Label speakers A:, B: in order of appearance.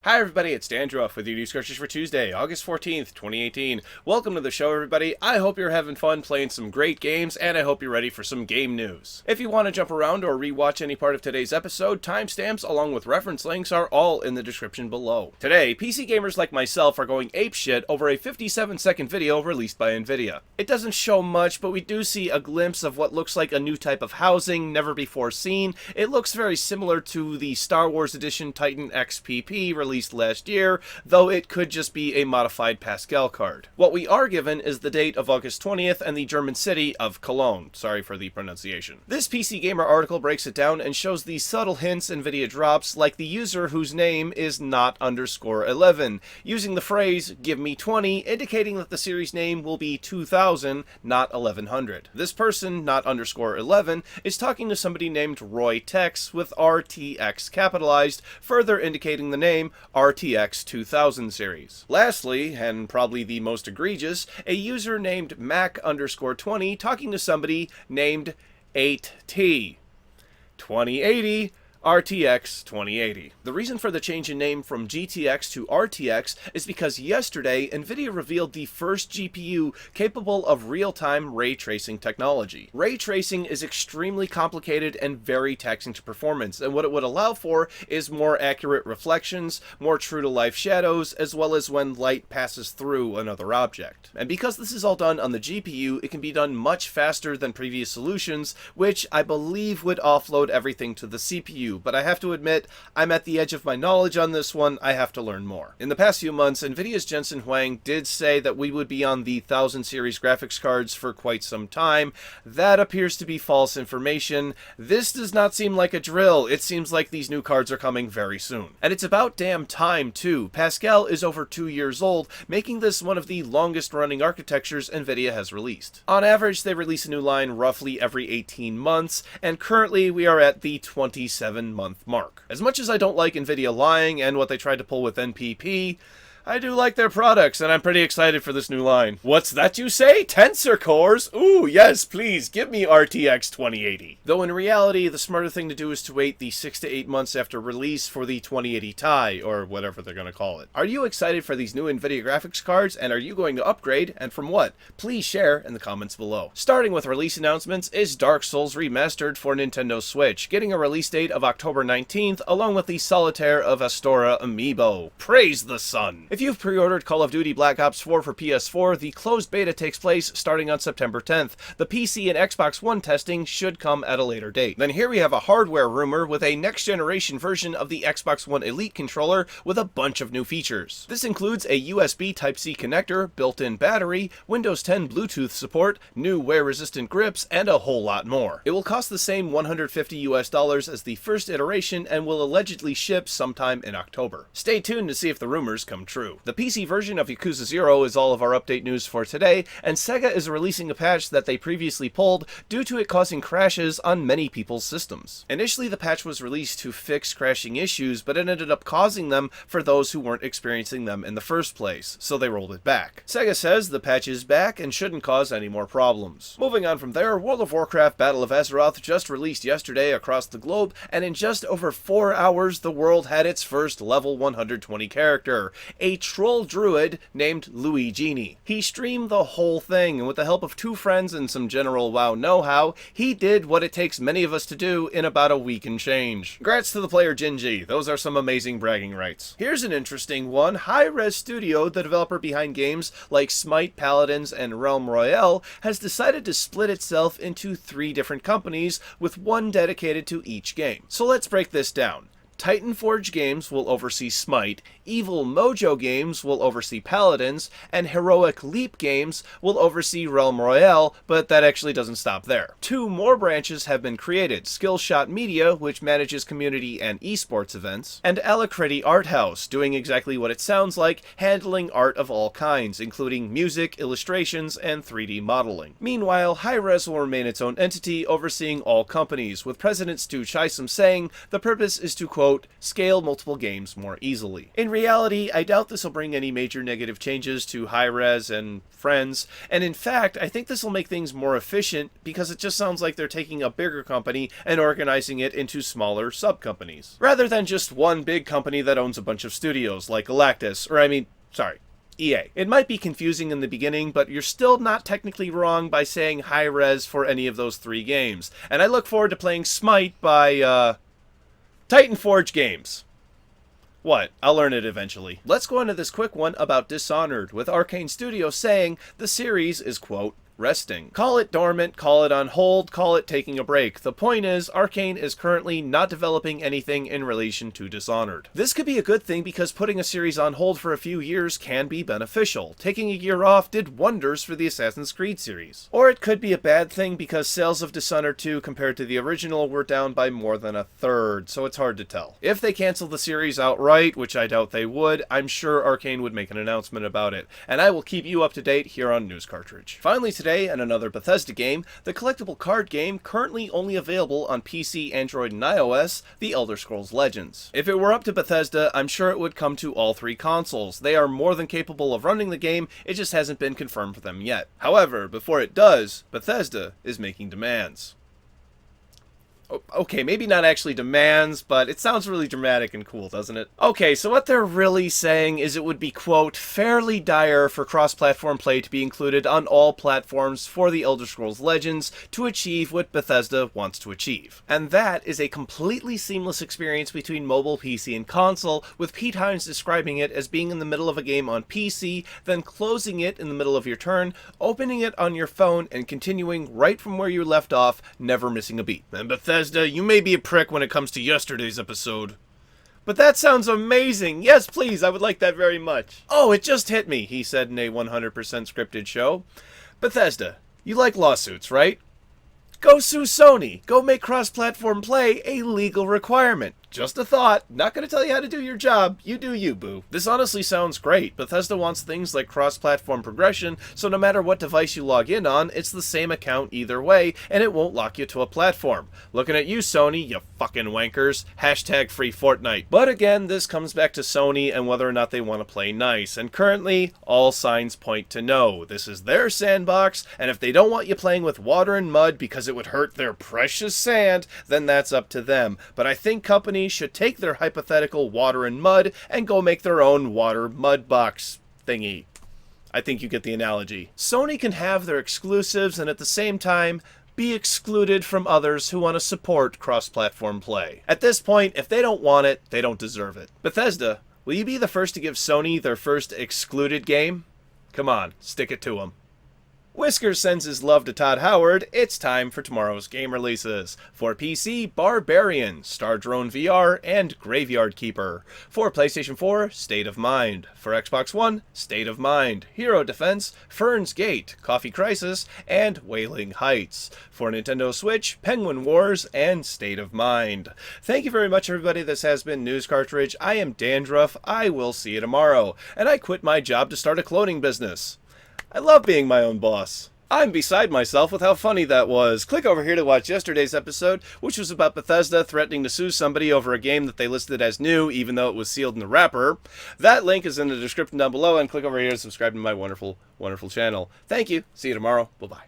A: Hi everybody, it's Dandruff with your news Cartridge for Tuesday, August 14th, 2018. Welcome to the show everybody. I hope you're having fun playing some great games, and I hope you're ready for some game news. If you want to jump around or rewatch any part of today's episode, timestamps along with reference links are all in the description below. Today, PC gamers like myself are going apeshit over a 57-second video released by Nvidia. It doesn't show much, but we do see a glimpse of what looks like a new type of housing never before seen. It looks very similar to the Star Wars Edition Titan XPP released last year, though it could just be a modified Pascal card. What we are given is the date of August 20th and the German city of Cologne. Sorry for the pronunciation. This PC Gamer article breaks it down and shows the subtle hints Nvidia drops, like the user whose name is not _11, using the phrase "give me 20," indicating that the series name will be 2000, not 1100. This person, not _11, is talking to somebody named Roy Tex with RTX capitalized, further indicating the name RTX 2000 series. Lastly, and probably the most egregious, a user named Mac_20 talking to somebody named 8T. 2080 RTX 2080. The reason for the change in name from GTX to RTX is because yesterday, Nvidia revealed the first GPU capable of real-time ray tracing technology. Ray tracing is extremely complicated and very taxing to performance, and what it would allow for is more accurate reflections, more true-to-life shadows, as well as when light passes through another object. And because this is all done on the GPU, it can be done much faster than previous solutions, which I believe would offload everything to the CPU. But I have to admit, I'm at the edge of my knowledge on this one. I have to learn more. In the past few months, Nvidia's Jensen Huang did say that we would be on the 1000 series graphics cards for quite some time. That appears to be false information. This does not seem like a drill. It seems like these new cards are coming very soon. And it's about damn time, too. Pascal is over 2 years old, making this one of the longest running architectures Nvidia has released. On average, they release a new line roughly every 18 months, and currently we are at the 27-month mark. As much as I don't like Nvidia lying and what they tried to pull with NPP, I do like their products, and I'm pretty excited for this new line. What's that you say? Tensor cores? Ooh, yes, please, give me RTX 2080. Though in reality, the smarter thing to do is to wait the 6 to 8 months after release for the 2080 Ti, or whatever they're gonna call it. Are you excited for these new Nvidia graphics cards, and are you going to upgrade, and from what? Please share in the comments below. Starting with release announcements is Dark Souls Remastered for Nintendo Switch, getting a release date of October 19th, along with the Solitaire of Astora amiibo. Praise the sun! If you've pre-ordered Call of Duty Black Ops 4 for PS4, the closed beta takes place starting on September 10th. The PC and Xbox One testing should come at a later date. Then here we have a hardware rumor with a next-generation version of the Xbox One Elite controller with a bunch of new features. This includes a USB Type-C connector, built-in battery, Windows 10 Bluetooth support, new wear-resistant grips, and a whole lot more. It will cost the same $150 as the first iteration and will allegedly ship sometime in October. Stay tuned to see if the rumors come true. The PC version of Yakuza 0 is all of our update news for today, and Sega is releasing a patch that they previously pulled due to it causing crashes on many people's systems. Initially, the patch was released to fix crashing issues, but it ended up causing them for those who weren't experiencing them in the first place, so they rolled it back. Sega says the patch is back and shouldn't cause any more problems. Moving on from there, World of Warcraft Battle of Azeroth just released yesterday across the globe, and in just over 4 hours, the world had its first level 120 character, a troll druid named Luigini. He streamed the whole thing, and with the help of 2 friends and some general WoW know-how, he did what it takes many of us to do in about a week and change. Congrats to the player Jinji, those are some amazing bragging rights. Here's an interesting one. Hi-Rez Studio, the developer behind games like Smite, Paladins, and Realm Royale, has decided to split itself into 3 different companies, with one dedicated to each game. So let's break this down. Titan Forge Games will oversee Smite, Evil Mojo Games will oversee Paladins, and Heroic Leap Games will oversee Realm Royale, but that actually doesn't stop there. 2 more branches have been created: Skillshot Media, which manages community and esports events, and Alacrity Art House, doing exactly what it sounds like, handling art of all kinds, including music, illustrations, and 3D modeling. Meanwhile, Hi-Rez will remain its own entity, overseeing all companies, with President Stu Chisholm saying the purpose is to, quote, quote, scale multiple games more easily. In reality, I doubt this will bring any major negative changes to Hi-Rez and Friends, and in fact, I think this will make things more efficient because it just sounds like they're taking a bigger company and organizing it into smaller sub-companies, rather than just one big company that owns a bunch of studios, like Galactus, EA. It might be confusing in the beginning, but you're still not technically wrong by saying Hi-Rez for any of those 3 games. And I look forward to playing Smite by, Titan Forge Games. What? I'll learn it eventually. Let's go into this quick one about Dishonored, with Arcane Studios saying the series is, quote, resting. Call it dormant, call it on hold, call it taking a break. The point is, Arcane is currently not developing anything in relation to Dishonored. This could be a good thing because putting a series on hold for a few years can be beneficial. Taking a year off did wonders for the Assassin's Creed series. Or it could be a bad thing because sales of Dishonored 2 compared to the original were down by more than 1/3, so it's hard to tell. If they cancel the series outright, which I doubt they would, I'm sure Arcane would make an announcement about it, and I will keep you up to date here on News Cartridge. Finally today, and another Bethesda game, the collectible card game currently only available on PC, Android, and iOS, The Elder Scrolls Legends. If it were up to Bethesda, I'm sure it would come to all 3 consoles. They are more than capable of running the game, it just hasn't been confirmed for them yet. However, before it does, Bethesda is making demands. Okay, maybe not actually demands, but it sounds really dramatic and cool, doesn't it? Okay, so what they're really saying is it would be, quote, fairly dire for cross-platform play to be included on all platforms for The Elder Scrolls Legends to achieve what Bethesda wants to achieve. And that is a completely seamless experience between mobile, PC, and console, with Pete Hines describing it as being in the middle of a game on PC, then closing it in the middle of your turn, opening it on your phone, and continuing right from where you left off, never missing a beat. And Bethesda, you may be a prick when it comes to yesterday's episode, but that sounds amazing. Yes, please, I would like that very much. Oh, it just hit me, he said in a 100% scripted show. Bethesda, you like lawsuits, right? Go sue Sony. Go make cross-platform play a legal requirement. Just a thought. Not gonna tell you how to do your job. You do you, boo. This honestly sounds great. Bethesda wants things like cross-platform progression, so no matter what device you log in on, it's the same account either way, and it won't lock you to a platform. Looking at you, Sony, you fucking wankers. Hashtag free Fortnite. But again, this comes back to Sony and whether or not they want to play nice, and currently, all signs point to no. This is their sandbox, and if they don't want you playing with water and mud because it would hurt their precious sand, then that's up to them. But I think companies should take their hypothetical water and mud and go make their own water mud box thingy. I think you get the analogy. Sony can have their exclusives and at the same time be excluded from others who want to support cross-platform play. At this point, if they don't want it, they don't deserve it. Bethesda, will you be the first to give Sony their first excluded game? Come on, stick it to them. Whiskers sends his love to Todd Howard. It's time for tomorrow's game releases. For PC, Barbarian, Star Drone VR, and Graveyard Keeper. For PlayStation 4, State of Mind. For Xbox One, State of Mind, Hero Defense, Fern's Gate, Coffee Crisis, and Wailing Heights. For Nintendo Switch, Penguin Wars, and State of Mind. Thank you very much, everybody. This has been News Cartridge. I am Dandruff. I will see you tomorrow. And I quit my job to start a clothing business. I love being my own boss. I'm beside myself with how funny that was. Click over here to watch yesterday's episode, which was about Bethesda threatening to sue somebody over a game that they listed as new, even though it was sealed in the wrapper. That link is in the description down below, and click over here to subscribe to my wonderful, wonderful channel. Thank you. See you tomorrow. Bye-bye.